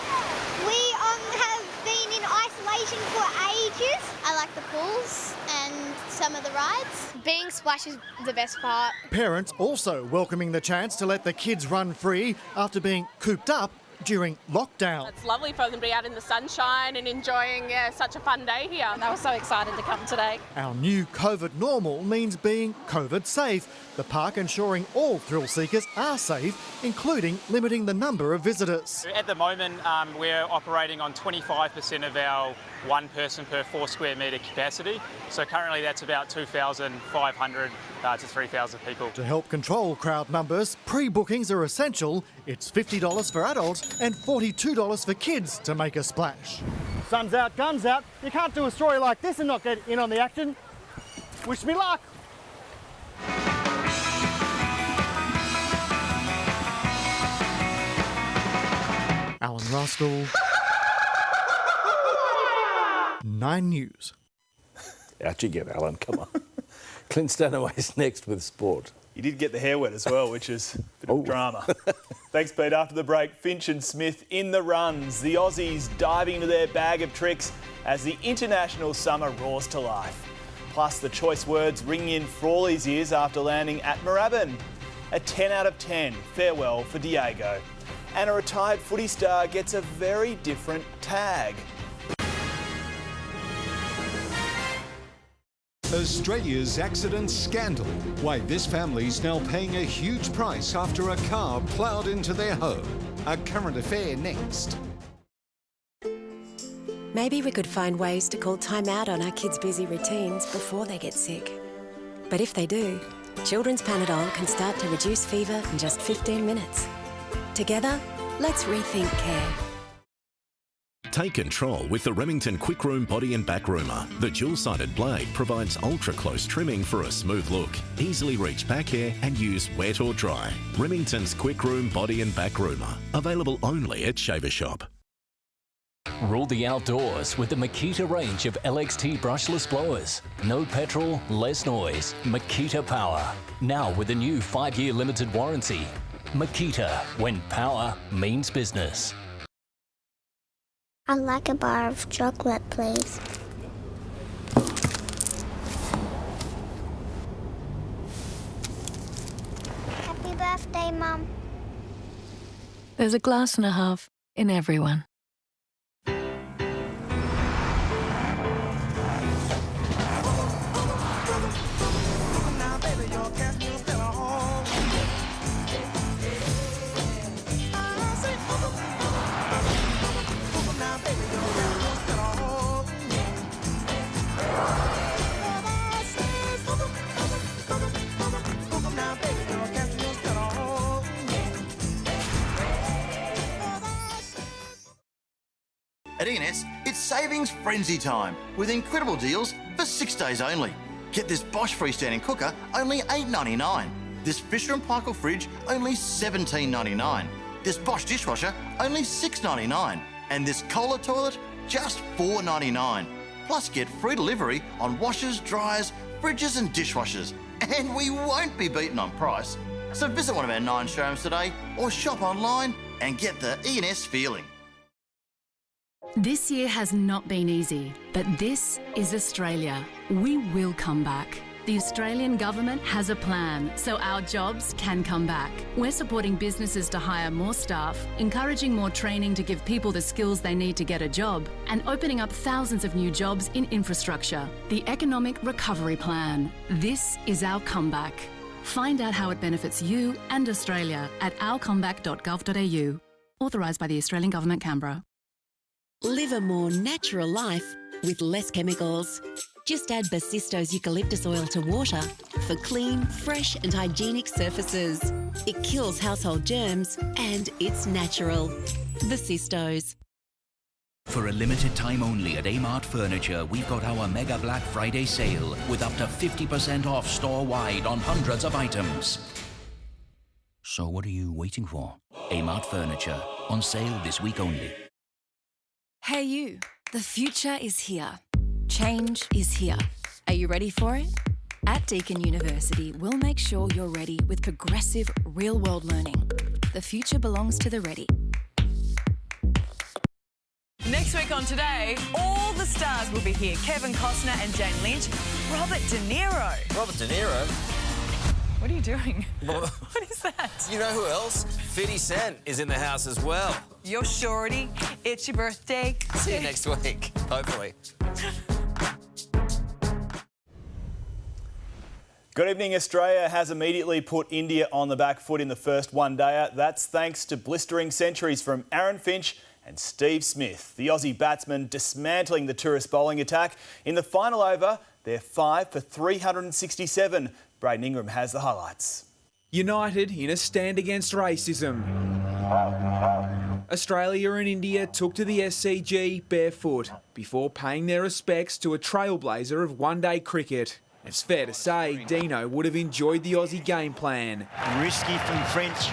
we have been in isolation for ages. I like the pools and some of the rides. Being splashed is the best part. Parents also welcoming the chance to let the kids run free after being cooped up during lockdown. It's lovely for them to be out in the sunshine and enjoying such a fun day here. And they were so excited to come today. Our new COVID normal means being COVID safe. The park ensuring all thrill seekers are safe, including limiting the number of visitors. At the moment, we're operating on 25% of our 1 person per 4 square metre capacity. So currently that's about 2,500 to 3,000 people. To help control crowd numbers, pre-bookings are essential. It's $50 for adults and $42 for kids to make a splash. Sun's out, guns out. You can't do a story like this and not get in on the action. Wish me luck. Alan Raskell, 9 News. Out you get, Alan, come on. Clint Stanaway's next with sport. You did get the hair wet as well, which is a bit of drama. Thanks, Pete. After the break, Finch and Smith in the runs. The Aussies diving into their bag of tricks as the international summer roars to life. Plus, the choice words ring in Frawley's ears after landing at Moorabbin. A 10 out of 10 farewell for Diego. And a retired footy star gets a very different tag. Australia's accident scandal. Why this family's now paying a huge price after a car ploughed into their home. A current affair next. Maybe we could find ways to call time out on our kids' busy routines before they get sick. But if they do, Children's Panadol can start to reduce fever in just 15 minutes. Together, let's rethink care. Take control with the Remington Quick Room Body and Back Roomer. The dual-sided blade provides ultra-close trimming for a smooth look. Easily reach back hair and use wet or dry. Remington's Quick Room Body and Back Roomer. Available only at Shaver Shop. Rule the outdoors with the Makita range of LXT brushless blowers. No petrol, less noise. Makita Power. Now with a new 5-year limited warranty. Makita, when power means business. I'd like a bar of chocolate, please. Happy birthday, Mum. There's a glass and a half in everyone. At E&S, it's savings frenzy time with incredible deals for 6 days only. Get this Bosch freestanding cooker, only $8.99. This Fisher & Paykel fridge, only $17.99. This Bosch dishwasher, only $6.99. And this Kohler toilet, just $4.99. Plus get free delivery on washers, dryers, fridges and dishwashers. And we won't be beaten on price. So visit one of our 9 showrooms today or shop online and get the E&S feeling. This year has not been easy, but this is Australia. We will come back. The Australian government has a plan so our jobs can come back. We're supporting businesses to hire more staff, encouraging more training to give people the skills they need to get a job, and opening up thousands of new jobs in infrastructure. The Economic Recovery Plan. This is our comeback. Find out how it benefits you and Australia at ourcomeback.gov.au. Authorised by the Australian Government, Canberra. Live a more natural life with less chemicals. Just add Basisto's eucalyptus oil to water for clean, fresh and hygienic surfaces. It kills household germs and it's natural. Basisto's. For a limited time only at Amart Furniture, we've got our Mega Black Friday sale with up to 50% off store-wide on hundreds of items. So what are you waiting for? Amart Furniture, on sale this week only. Hey you, the future is here. Change is here. Are you ready for it? At Deakin University, we'll make sure you're ready with progressive, real-world learning. The future belongs to the ready. Next week on Today, all the stars will be here. Kevin Costner and Jane Lynch. Robert De Niro. Robert De Niro? What are you doing? What is that? You know who else? 50 Cent is in the house as well. You're shorty. It's your birthday. See you next week, hopefully. Good evening. Australia has immediately put India on the back foot in the first one-dayer. That's thanks to blistering centuries from Aaron Finch and Steve Smith. The Aussie batsmen dismantling the tourist bowling attack. In the final over, they're 5 for 367. Braden Ingram has the highlights. United in a stand against racism. Australia and India took to the SCG barefoot before paying their respects to a trailblazer of one-day cricket. It's fair to say Dino would have enjoyed the Aussie game plan. Risky from French.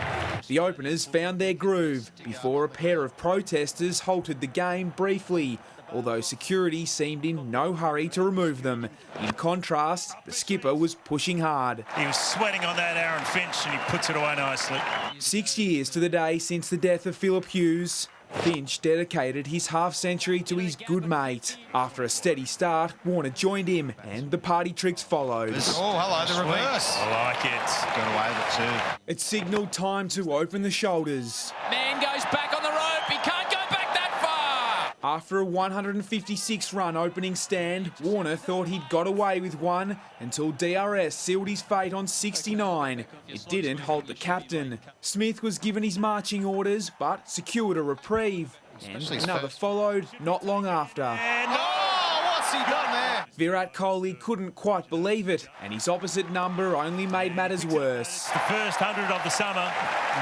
The openers found their groove before a pair of protesters halted the game briefly, although security seemed in no hurry to remove them. In contrast, the skipper was pushing hard. He was sweating on that Aaron Finch and he puts it away nicely. 6 years to the day since the death of Phillip Hughes, Finch dedicated his half-century to his good mate. After a steady start, Warner joined him and the party tricks followed. Oh, hello, the reverse. I like it. Got away with it too. It signalled time to open the shoulders. Man goes back on the rope. He can't go back that far. After a 156-run opening stand, Warner thought he'd got away with one until DRS sealed his fate on 69. It didn't halt the captain. Smith was given his marching orders but secured a reprieve. And another followed not long after. And what's he done there? Virat Kohli couldn't quite believe it, and his opposite number only made matters worse. The first 100 of the summer.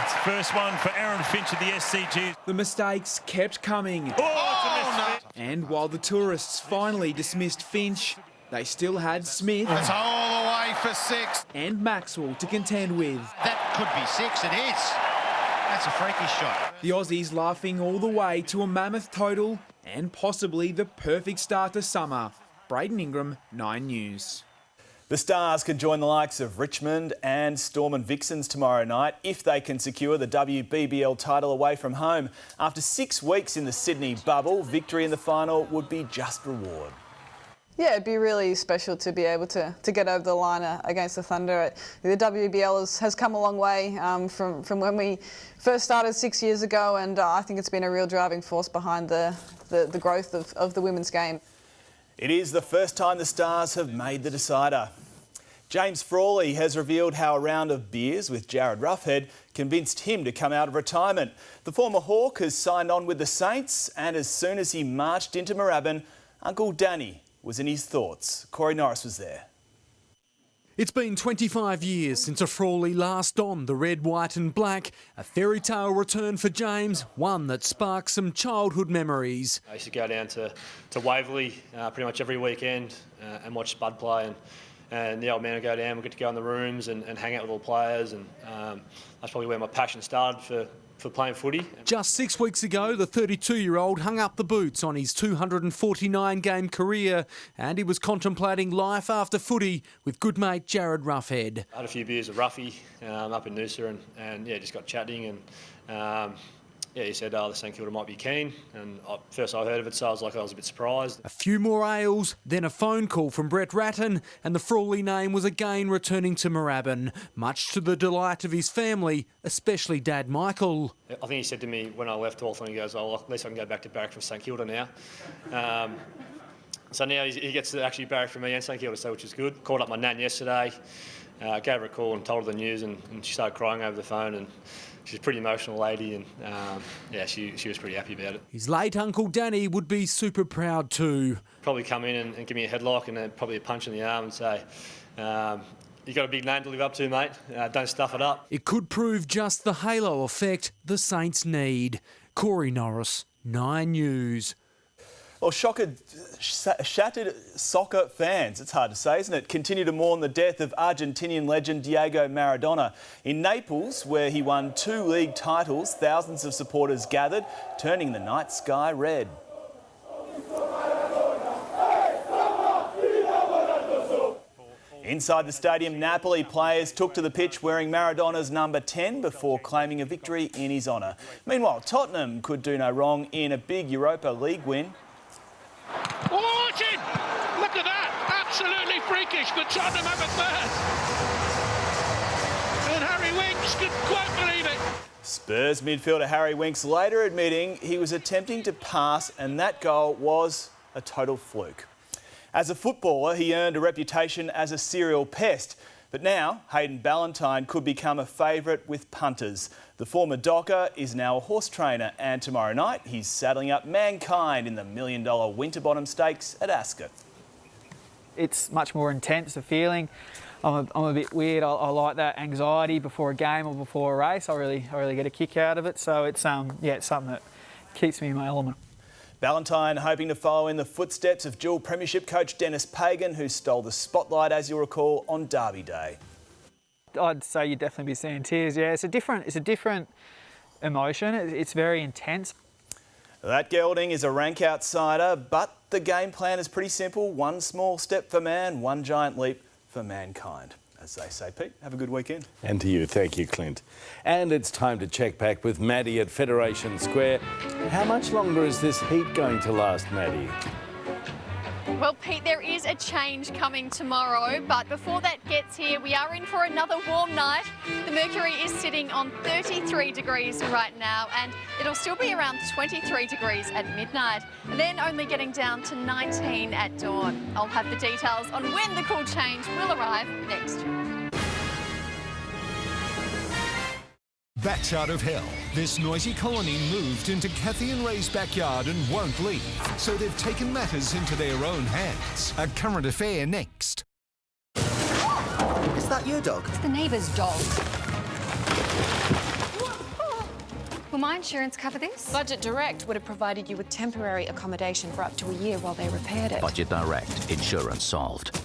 It's the first one for Aaron Finch at the SCG. The mistakes kept coming. And while the tourists finally dismissed Finch, they still had Smith. It's all the way for 6. And Maxwell to contend with. That could be 6, it is. That's a freaky shot. The Aussies laughing all the way to a mammoth total and possibly the perfect start to summer. Braden Ingram, 9 News. The Stars can join the likes of Richmond and Storm and Vixens tomorrow night if they can secure the WBBL title away from home. After 6 weeks in the Sydney bubble, victory in the final would be just reward. Yeah, it'd be really special to be able to get over the line against the Thunder. The WBL has come a long way from when we first started 6 years ago, and I think it's been a real driving force behind the growth of the women's game. It is the first time the Stars have made the decider. James Frawley has revealed how a round of beers with Jared Roughhead convinced him to come out of retirement. The former Hawk has signed on with the Saints, and as soon as he marched into Moorabbin, Uncle Danny was in his thoughts. Corey Norris was there. It's been 25 years since a Frawley last donned the red, white and black. A fairy tale return for James, one that sparks some childhood memories. I used to go down to Waverley pretty much every weekend and watch Spud play, and the old man would go down, we'd get to go in the rooms and hang out with all the players, and that's probably where my passion started for playing footy. Just 6 weeks ago, the 32-year-old hung up the boots on his 249-game career, and he was contemplating life after footy with good mate Jared Roughhead. I had a few beers with Ruffy up in Noosa and just got chatting, and he said, the St Kilda might be keen, and first I heard of it, so I was a bit surprised. A few more ales, then a phone call from Brett Ratton, and the Frawley name was again returning to Moorabbin, much to the delight of his family, especially Dad Michael. I think he said to me when I left Hawthorn, he goes, at least I can go back to barrack for St Kilda now. So now he gets to actually barrack for me and St Kilda, so which is good. Called up my nan yesterday, gave her a call and told her the news, and she started crying over the phone, and she's a pretty emotional lady, and she was pretty happy about it. His late uncle Danny would be super proud too. Probably come in and give me a headlock and then probably a punch in the arm and say, you got a big name to live up to, mate. Don't stuff it up. It could prove just the halo effect the Saints need. Corey Norris, 9 News. Well, shattered soccer fans, it's hard to say, isn't it, continue to mourn the death of Argentinian legend Diego Maradona. In Naples, where he won 2 league titles, thousands of supporters gathered, turning the night sky red. Inside the stadium, Napoli players took to the pitch wearing Maradona's number 10 before claiming a victory in his honour. Meanwhile, Tottenham could do no wrong in a big Europa League win. Watch it! Look at that! Absolutely freakish, but Tottenham have a third. And Harry Winks could quite believe it. Spurs midfielder Harry Winks later admitting he was attempting to pass and that goal was a total fluke. As a footballer, he earned a reputation as a serial pest. But now, Hayden Ballantyne could become a favourite with punters. The former Docker is now a horse trainer, and tomorrow night he's saddling up Mankind in the $1 million Winterbottom Stakes at Ascot. It's much more intense, the feeling. I'm a bit weird. I like that anxiety before a game or before a race. I really get a kick out of it. So it's it's something that keeps me in my element. Ballantyne hoping to follow in the footsteps of dual premiership coach Dennis Pagan, who stole the spotlight, as you'll recall, on Derby Day. I'd say you'd definitely be seeing tears. Yeah, it's a different emotion. It's very intense. That gelding is a rank outsider, but the game plan is pretty simple. One small step for man, one giant leap for mankind. As they say, Pete, have a good weekend. And to you, thank you, Clint. And it's time to check back with Maddie at Federation Square. How much longer is this heat going to last, Maddie? Well, Pete, there is a change coming tomorrow, but before that gets here, we are in for another warm night. The mercury is sitting on 33 degrees right now, and it'll still be around 23 degrees at midnight, and then only getting down to 19 at dawn. I'll have the details on when the cool change will arrive next. Bats out of hell. This noisy colony moved into Kathy and Ray's backyard and won't leave, so they've taken matters into their own hands. A current affair next. Is that your dog? It's the neighbour's dog. Will my insurance cover this? Budget Direct would have provided you with temporary accommodation for up to a year while they repaired it. Budget Direct. Insurance solved.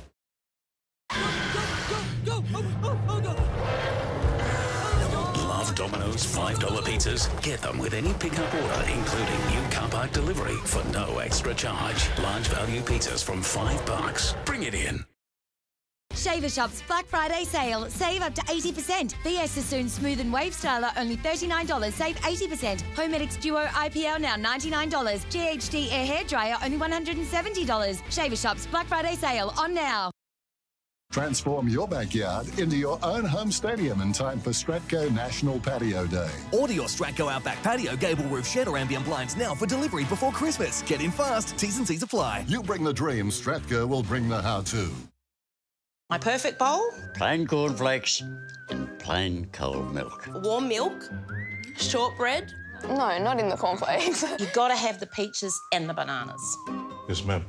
Love Domino's $5 pizzas? Get them with any pickup order, including new car park delivery for no extra charge. Large value pizzas from $5. Bring it in. Shaver Shop's Black Friday sale. Save up to 80%. VS Sassoon Smooth and Wave Styler only $39. Save 80%. Homedics Duo IPL now $99. GHD Air Hairdryer only $170. Shaver Shop's Black Friday sale on now. Transform your backyard into your own home stadium in time for Stratco National Patio Day. Order your Stratco Outback Patio gable roof shed or ambient blinds now for delivery before Christmas. Get in fast. T's and C's apply. You bring the dream, Stratco will bring the how-to. My perfect bowl? Plain cornflakes and plain cold milk. Warm milk? Shortbread? No, not in the cornflakes. You gotta have the peaches and the bananas. Yes, ma'am.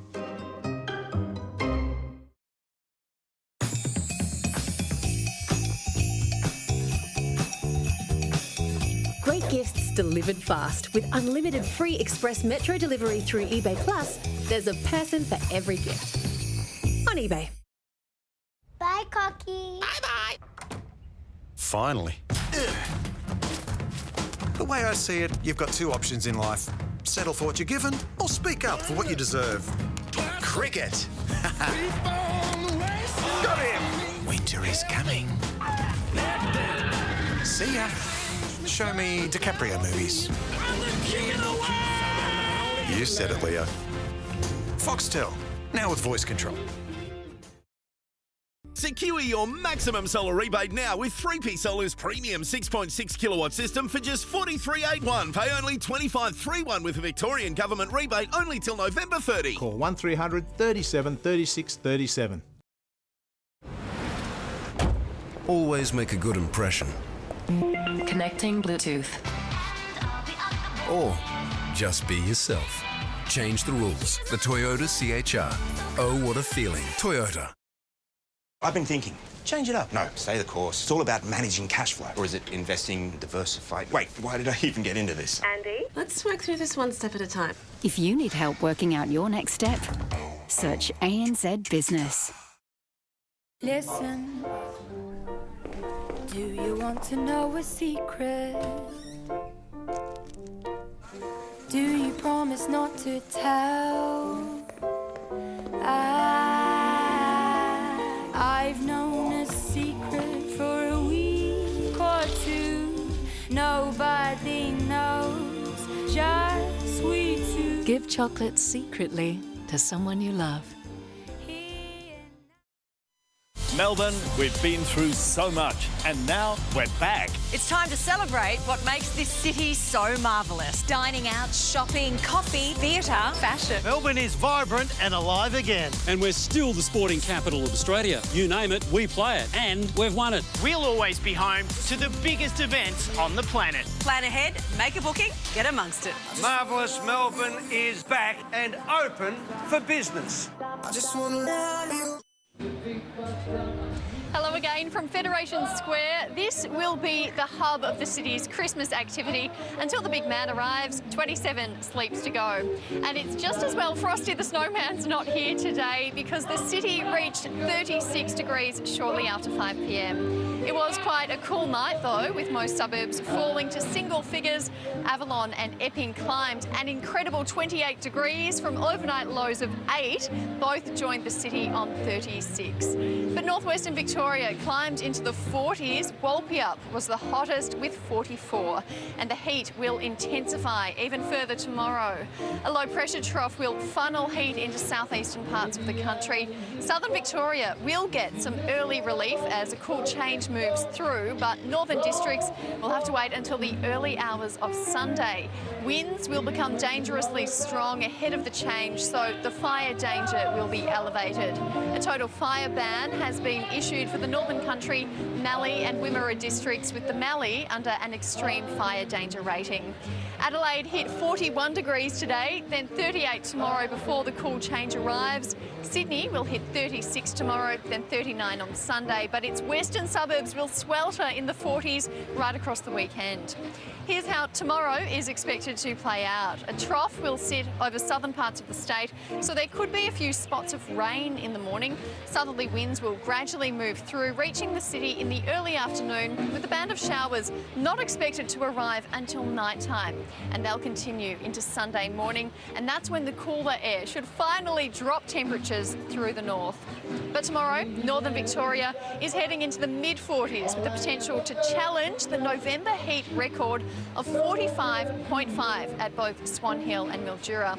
delivered fast. With unlimited free express metro delivery through eBay Plus, there's a person for every gift. On eBay. Bye, Cocky. Bye-bye. Finally. The way I see it, you've got two options in life. Settle for what you're given, or speak up for what you deserve. Cricket. Got him. Winter is coming. See ya. Show me DiCaprio movies. You said it, Leo. Foxtel, now with voice control. Secure your maximum solar rebate now with 3P Solar's premium 6.6 kilowatt system for just $43.81. Pay only $25.31 with a Victorian government rebate only till November 30. Call 1300 37 36 37. Always make a good impression. Connecting Bluetooth. Or just be yourself. Change the rules. The Toyota CHR. Oh, what a feeling. Toyota. I've been thinking, change it up. No, stay the course. It's all about managing cash flow. Or is it investing, diversified? Wait, why did I even get into this? Andy? Let's work through this one step at a time. If you need help working out your next step, search ANZ Business. Listen, do you want to know a secret? Do you promise not to tell? I've known a secret for a week or two. Nobody knows, just we two. Give chocolate secretly to someone you love. Melbourne, we've been through so much, and now we're back. It's time to celebrate what makes this city so marvellous. Dining out, shopping, coffee, theatre, fashion. Melbourne is vibrant and alive again. And we're still the sporting capital of Australia. You name it, we play it. And we've won it. We'll always be home to the biggest events on the planet. Plan ahead, make a booking, get amongst it. Marvellous Melbourne is back and open for business. I just want to love you. Hello again from Federation Square. This will be the hub of the city's Christmas activity until the big man arrives. 27 sleeps to go. And it's just as well Frosty the Snowman's not here today because the city reached 36 degrees shortly after 5 p.m. It was quite a cool night though, with most suburbs falling to single figures. Avalon and Epping climbed an incredible 28 degrees from overnight lows of 8. Both joined the city on 36. But northwestern Victoria climbed into the 40s. Walpurgis was the hottest with 44. And the heat will intensify even further tomorrow. A low pressure trough will funnel heat into southeastern parts of the country. Southern Victoria will get some early relief as a cool change moves through, but northern districts will have to wait until the early hours of Sunday. Winds will become dangerously strong ahead of the change, so the fire danger will be elevated. A total fire ban has been issued for the Northern Country, Mallee and Wimmera districts, with the Mallee under an extreme fire danger rating. Adelaide hit 41 degrees today, then 38 tomorrow before the cool change arrives. Sydney will hit 36 tomorrow, then 39 on Sunday, but its western suburbs will swelter in the 40s right across the weekend. Here's how tomorrow is expected to play out. A trough will sit over southern parts of the state, so there could be a few spots of rain in the morning. Southerly winds will gradually move through, reaching the city in the early afternoon, with a band of showers not expected to arrive until night time. And they'll continue into Sunday morning, and that's when the cooler air should finally drop temperatures through the north. But tomorrow, northern Victoria is heading into the mid-40s with the potential to challenge the November heat record of 45.5 at both Swan Hill and Mildura.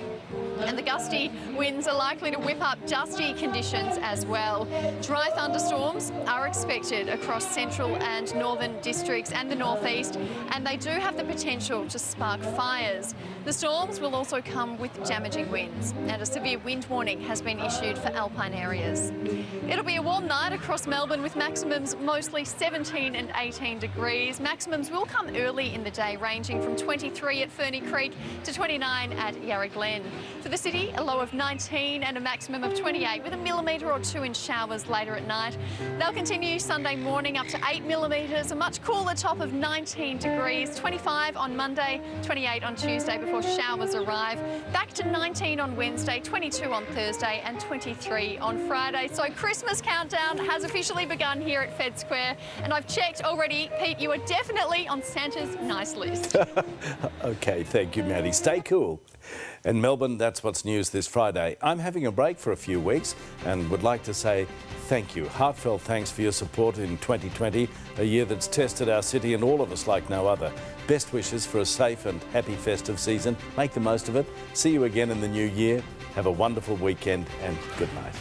And the gusty winds are likely to whip up dusty conditions as well. Dry thunderstorms are expected across central and northern districts and the northeast, and they do have the potential to spark fires. The storms will also come with damaging winds, and a severe wind warning has been issued for alpine areas. It'll be a warm night across Melbourne with maximums mostly 17 and 18 degrees. Maximums will come early in the day. Sunday, ranging from 23 at Ferny Creek to 29 at Yarra Glen. For the city, a low of 19 and a maximum of 28, with a millimetre or two in showers later at night. They'll continue Sunday morning up to 8 millimetres, a much cooler top of 19 degrees, 25 on Monday, 28 on Tuesday before showers arrive. Back to 19 on Wednesday, 22 on Thursday and 23 on Friday. So Christmas countdown has officially begun here at Fed Square, and I've checked already. Pete, you are definitely on Santa's nice list. OK, thank you, Maddie. Stay cool. In Melbourne, that's what's news this Friday. I'm having a break for a few weeks and would like to say thank you. Heartfelt thanks for your support in 2020, a year that's tested our city and all of us like no other. Best wishes for a safe and happy festive season. Make the most of it. See you again in the new year. Have a wonderful weekend and good night.